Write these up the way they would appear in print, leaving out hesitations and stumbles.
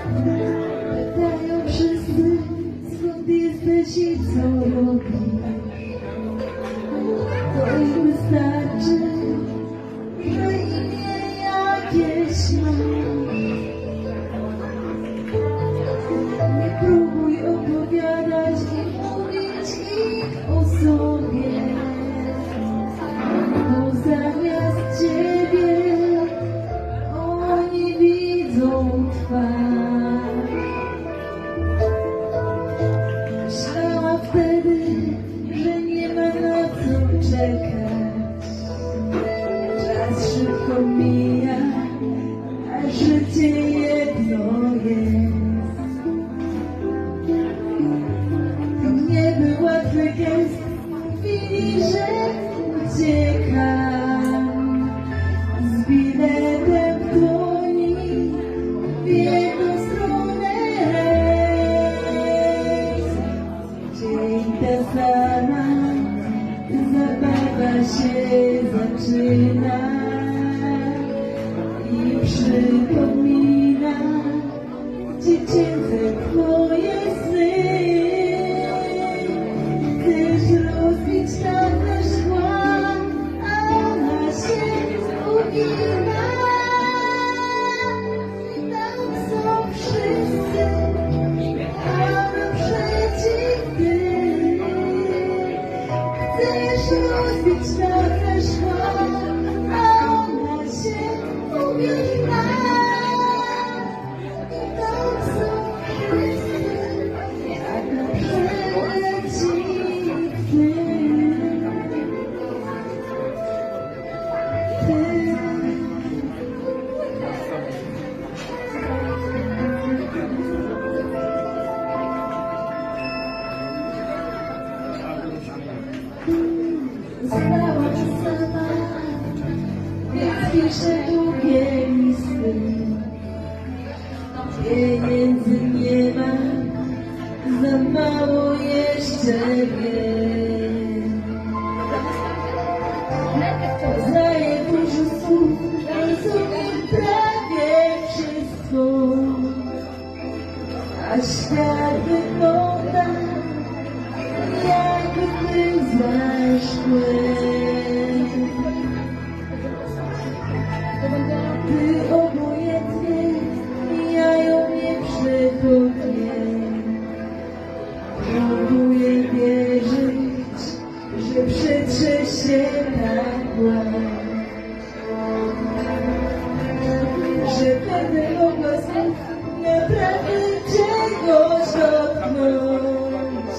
Pytają wszyscy, skąd jesteś i co robisz. To im wystarczy, że imię jakieś mam. Nie próbuj opowiadać i mówić ich o sobie, bo zamiast ciebie oni widzą twarz. Myślała wtedy, że nie ma na co czekać. Czas szybko mija, a życie jedno jest. To nie był łatwy gest, mówili, że uciekam z biletem w dłoni w jedną stronę rejs. Dzień ta sama zabawa się zaczyna i przypomina dziecięce twoje sny. Chcesz rozbić tamte szkła, a ona się ugina. I tam są wszyscy, a naprzeciw ty. Chcesz rozbić tamte szkła, a ona się ugina. I tam są wszyscy, a naprzeciw ty. Zostałam sama, więc piszę długie listy. Pieniędzy nie ma, za mało jeszcze wiem. Znaję dużo słów, rozumiem prawie wszystko, a świat wygląda jakby za szkłem. Gdy obojętnie mijają mnie przechodnie, próbuję wierzyć, że przetrze się tak, że będę mogła znów naprawdę czegoś dotknąć.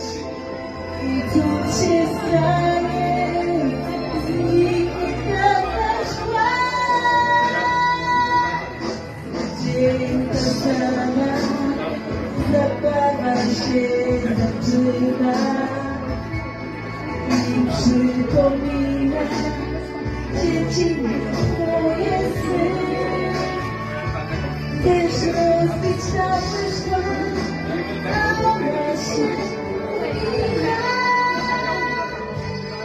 I cud się stanie, zniknie prawda szkła. Dzień ta sama zabawa się zaczyna i przypomina dziecinne twoje sny. Chcesz rozbić nasze szkła, a ona się ugina.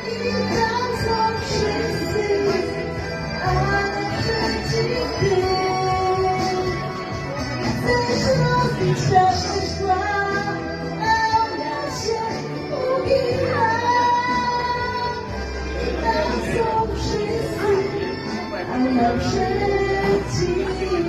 I tam są wszyscy, a naprzeciw ty. Chcesz rozbić nasze szkła, a ona się ugina. I tam są wszyscy, a naprzeciw ty.